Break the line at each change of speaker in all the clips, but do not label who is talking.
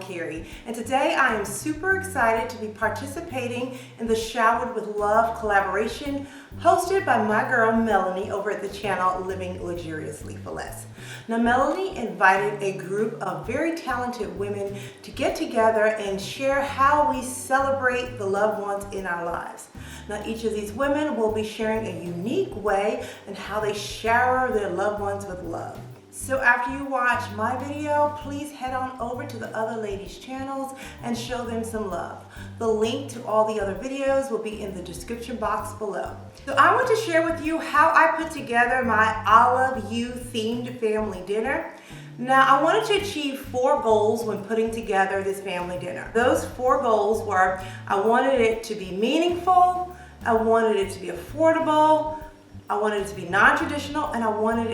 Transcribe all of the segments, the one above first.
Carey, and today I am super excited to be participating in the Showered with Love collaboration hosted by my girl Melanie over at the channel Living Luxuriously for Less. Now, Melanie invited a group of very talented women to get together and share how we celebrate the loved ones in our lives. Now, each of these women will be sharing a unique way in how they shower their loved ones with love. So after you watch my video, please head on over to the other ladies' channels and show them some love. The link to all the other videos will be in the description box below. So I want to share with you how I put together my I Love You themed family dinner. Now, I wanted to achieve 4 goals when putting together this family dinner. Those 4 goals were, I wanted it to be meaningful, I wanted it to be affordable, I wanted it to be non-traditional, and I wanted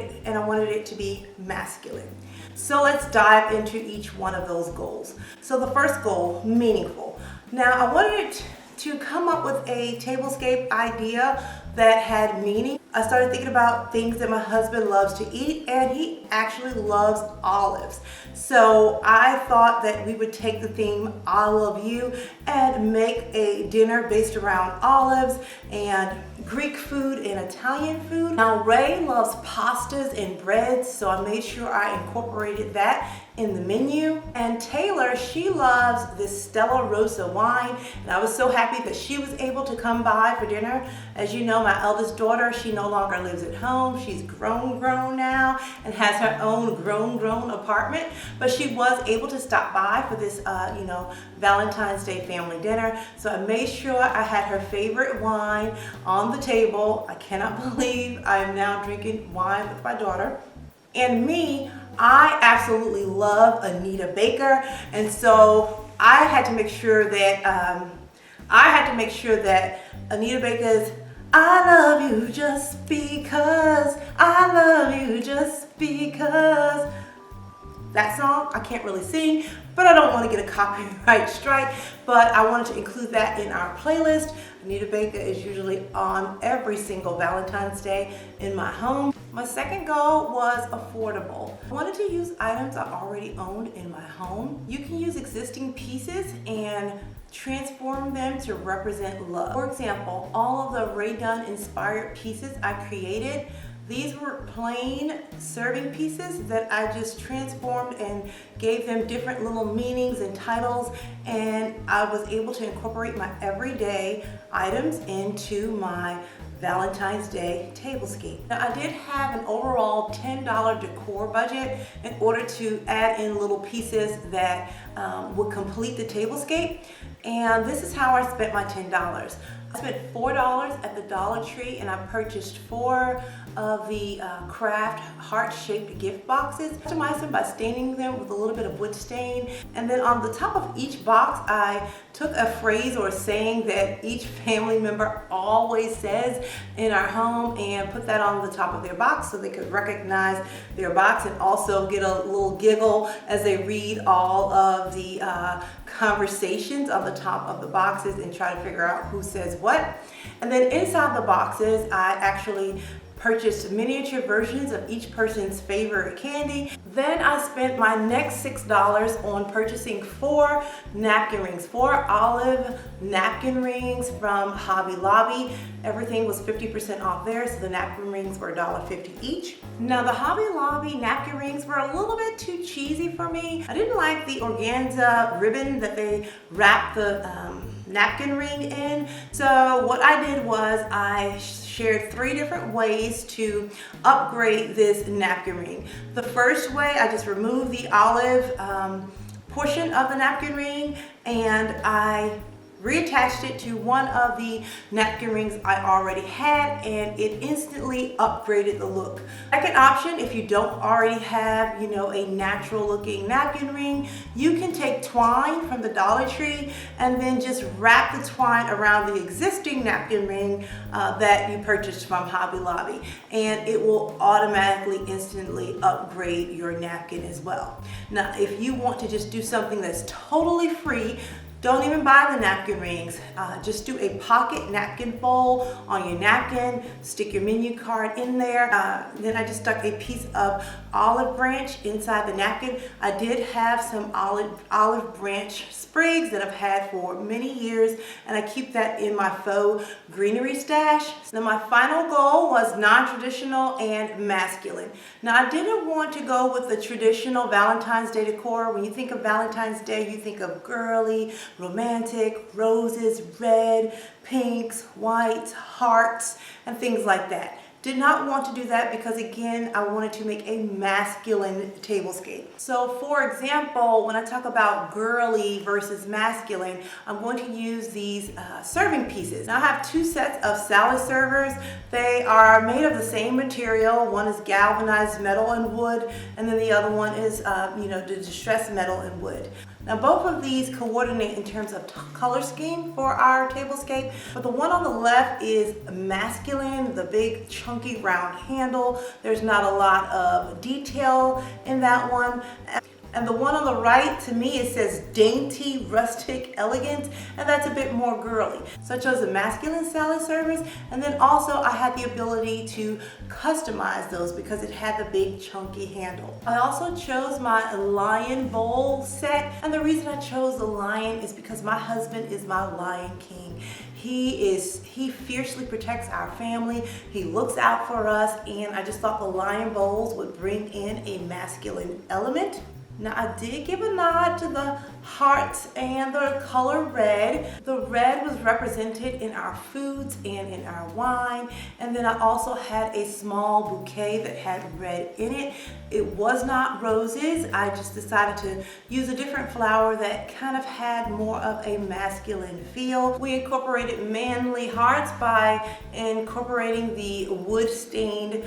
it to be masculine. So let's dive into each one of those goals. So the first goal, meaningful. Now, I wanted it to come up with a tablescape idea that had meaning. I started thinking about things that my husband loves to eat, and he actually loves olives. So I thought that we would take the theme I Love You and make a dinner based around olives and Greek food and Italian food. Now, Ray loves pastas and breads, so I made sure I incorporated that in the menu. And Taylor, she loves this Stella Rosa wine, and I was so happy that she was able to come by for dinner. As you know, my eldest daughter, she no longer lives at home. She's grown now and has her own grown apartment, but she was able to stop by for this Valentine's Day family dinner. So I made sure I had her favorite wine on the table. I cannot believe I am now drinking wine with my daughter. And me, I absolutely love Anita Baker, and so I had to make sure that Anita Baker's I love you just because, I love you just because. That song, I can't really sing, but I don't want to get a copyright strike, but I wanted to include that in our playlist. Anita Baker is usually on every single Valentine's Day in my home. My second goal was affordable. I wanted to use items I already owned in my home. You can use existing pieces and transform them to represent love. For example, all of the Ray Dunn inspired pieces I created, these were plain serving pieces that I just transformed and gave them different little meanings and titles, and I was able to incorporate my everyday items into my Valentine's Day tablescape. Now, I did have an overall $10 decor budget in order to add in little pieces that would complete the tablescape, and this is how I spent my $10. I spent $4 at the Dollar Tree, and I purchased 4 of the craft heart-shaped gift boxes. I customized them by staining them with a little bit of wood stain, and then on the top of each box I took a phrase or a saying that each family member always says in our home and put that on the top of their box so they could recognize their box and also get a little giggle as they read all of the conversations on the top of the boxes and try to figure out who says what. And then inside the boxes I actually purchased miniature versions of each person's favorite candy. Then I spent my next $6 on purchasing 4 napkin rings, 4 olive napkin rings from Hobby Lobby. Everything was 50% off there, so the napkin rings were $1.50 each. Now, the Hobby Lobby napkin rings were a little bit too cheesy for me. I didn't like the organza ribbon that they wrapped the napkin ring in. So what I did was I shared 3 different ways to upgrade this napkin ring. The first way, I just removed the olive portion of the napkin ring and I reattached it to one of the napkin rings I already had, and it instantly upgraded the look. Second option, if you don't already have, a natural looking napkin ring, you can take twine from the Dollar Tree and then just wrap the twine around the existing napkin ring that you purchased from Hobby Lobby, and it will automatically instantly upgrade your napkin as well. Now, if you want to just do something that's totally free, Don't even buy the napkin rings. Just do a pocket napkin fold on your napkin, stick your menu card in there. Then I just stuck a piece of olive branch inside the napkin. I did have some olive branch sprigs that I've had for many years, and I keep that in my faux greenery stash. Now my final goal was non-traditional and masculine. Now I didn't want to go with the traditional Valentine's Day decor. When you think of Valentine's Day, you think of girly, romantic, roses, red, pinks, whites, hearts, and things like that. Did not want to do that because, again, I wanted to make a masculine tablescape. So for example, when I talk about girly versus masculine, I'm going to use these serving pieces. Now I have two sets of salad servers. They are made of the same material. One is galvanized metal and wood, and then the other one is the distressed metal and wood. Now both of these coordinate in terms of color scheme for our tablescape, but the one on the left is masculine, the big chunky round handle. There's not a lot of detail in that one. And the one on the right, to me, it says dainty, rustic, elegant, and that's a bit more girly. So I chose the masculine salad servers, and then also I had the ability to customize those because it had the big chunky handle. I also chose my lion bowl set, and the reason I chose the lion is because my husband is my lion king. He fiercely protects our family. He looks out for us, and I just thought the lion bowls would bring in a masculine element. Now I did give a nod to the hearts and the color red. The red was represented in our foods and in our wine. And then I also had a small bouquet that had red in it. It was not roses. I just decided to use a different flower that kind of had more of a masculine feel. We incorporated manly hearts by incorporating the wood stained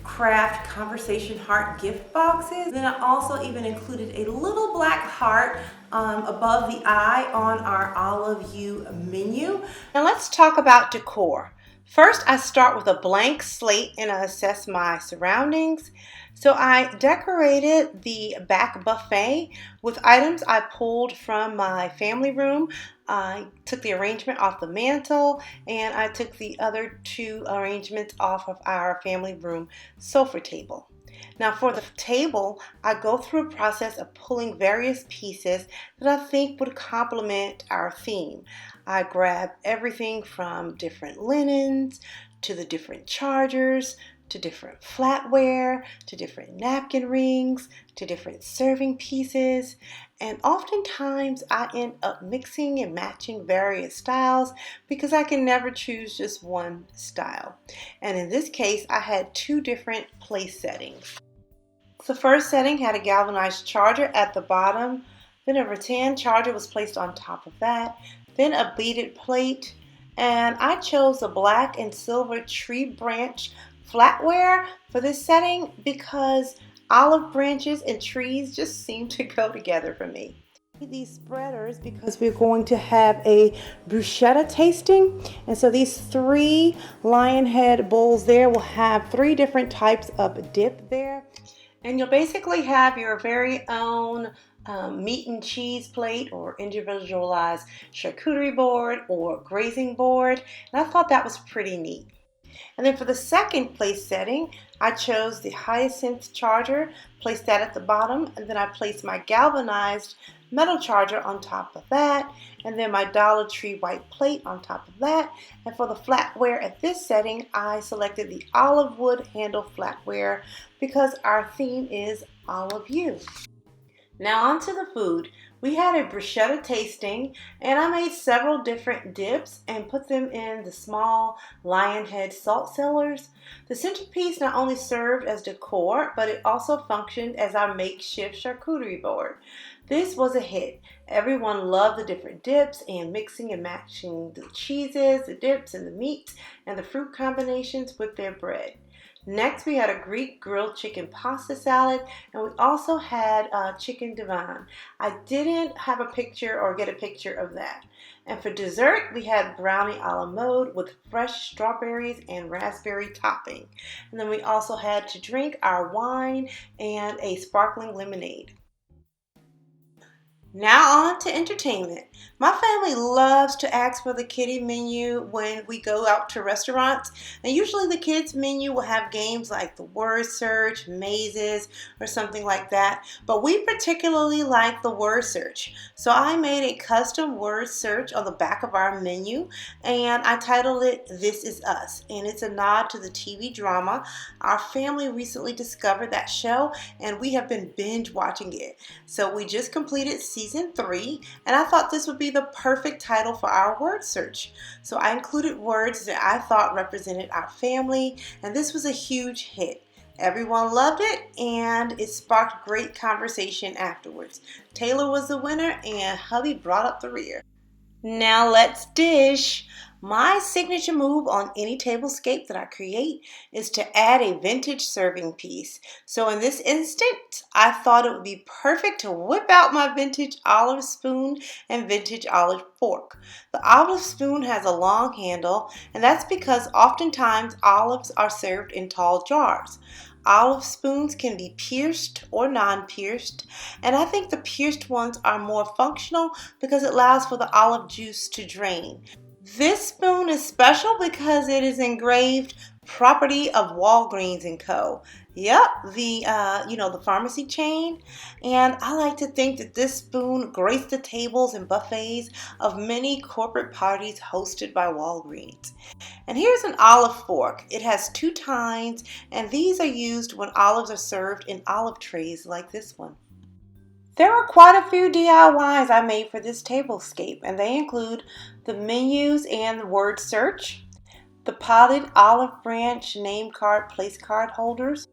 craft conversation heart gift boxes. Then I also even included a little black heart above the eye on our Olive You menu. Now let's talk about decor. First, I start with a blank slate and I assess my surroundings. So I decorated the back buffet with items I pulled from my family room. I took the arrangement off the mantle, and I took the other two arrangements off of our family room sofa table. Now for the table, I go through a process of pulling various pieces that I think would complement our theme. I grab everything from different linens to the different chargers, to different flatware, to different napkin rings, to different serving pieces. And oftentimes I end up mixing and matching various styles because I can never choose just one style. And in this case, I had two different place settings. The first setting had a galvanized charger at the bottom, then a rattan charger was placed on top of that, then a beaded plate, and I chose the black and silver tree branch flatware for this setting because olive branches and trees just seem to go together for me. These spreaders because we're going to have a bruschetta tasting, and so these three lion head bowls there will have three different types of dip there, and you'll basically have your very own meat and cheese plate or individualized charcuterie board or grazing board, and I thought that was pretty neat. And then for the second place setting, I chose the hyacinth charger, placed that at the bottom, and then I placed my galvanized metal charger on top of that, and then my Dollar Tree white plate on top of that. And for the flatware at this setting, I selected the olive wood handle flatware because our theme is Olive You. Now on to the food. We had a bruschetta tasting, and I made several different dips and put them in the small lion head salt cellars. The centerpiece not only served as decor, but it also functioned as our makeshift charcuterie board. This was a hit. Everyone loved the different dips and mixing and matching the cheeses, the dips, and the meat, and the fruit combinations with their bread. Next, we had a Greek grilled chicken pasta salad, and we also had chicken divine. I didn't have a picture or get a picture of that. And for dessert, we had brownie a la mode with fresh strawberries and raspberry topping. And then we also had to drink our wine and a sparkling lemonade. Now on to entertainment. My family loves to ask for the kiddie menu when we go out to restaurants. And usually the kids menu will have games like the word search, mazes, or something like that. But we particularly like the word search. So I made a custom word search on the back of our menu and I titled it This Is Us. And it's a nod to the TV drama. Our family recently discovered that show and we have been binge watching it. So we just completed season 3 and I thought this would be the perfect title for our word search. So I included words that I thought represented our family and this was a huge hit. Everyone loved it and it sparked great conversation afterwards. Taylor was the winner and hubby brought up the rear. Now let's dish. My signature move on any tablescape that I create is to add a vintage serving piece. So in this instance, I thought it would be perfect to whip out my vintage olive spoon and vintage olive fork. The olive spoon has a long handle, and that's because oftentimes olives are served in tall jars. Olive spoons can be pierced or non-pierced, and I think the pierced ones are more functional because it allows for the olive juice to drain. This spoon is special because it is engraved property of Walgreens and Co. Yep, the pharmacy chain. And I like to think that this spoon graced the tables and buffets of many corporate parties hosted by Walgreens. And here's an olive fork. It has 2 tines, and these are used when olives are served in olive trays like this one. There are quite a few DIYs I made for this tablescape, and they include the menus and the word search, the potted olive branch name card place card holders,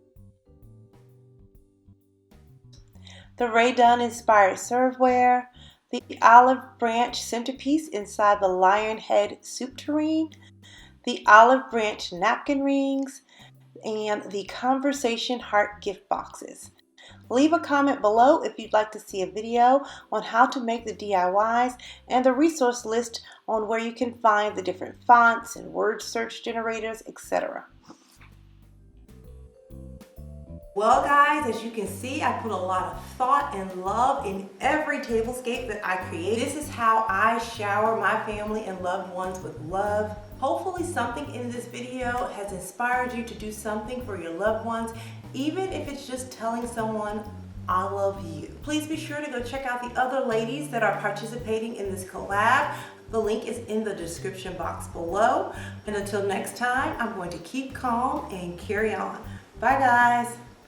the Ray Dunn inspired serveware, the olive branch centerpiece inside the lion head soup tureen, the olive branch napkin rings, and the conversation heart gift boxes. Leave a comment below if you'd like to see a video on how to make the DIYs and the resource list on where you can find the different fonts and word search generators, etc. Well guys, as you can see, I put a lot of thought and love in every tablescape that I create. This is how I shower my family and loved ones with love. Hopefully something in this video has inspired you to do something for your loved ones, even if it's just telling someone, I love you. Please be sure to go check out the other ladies that are participating in this collab. The link is in the description box below. And until next time, I'm going to keep calm and carry on. Bye guys.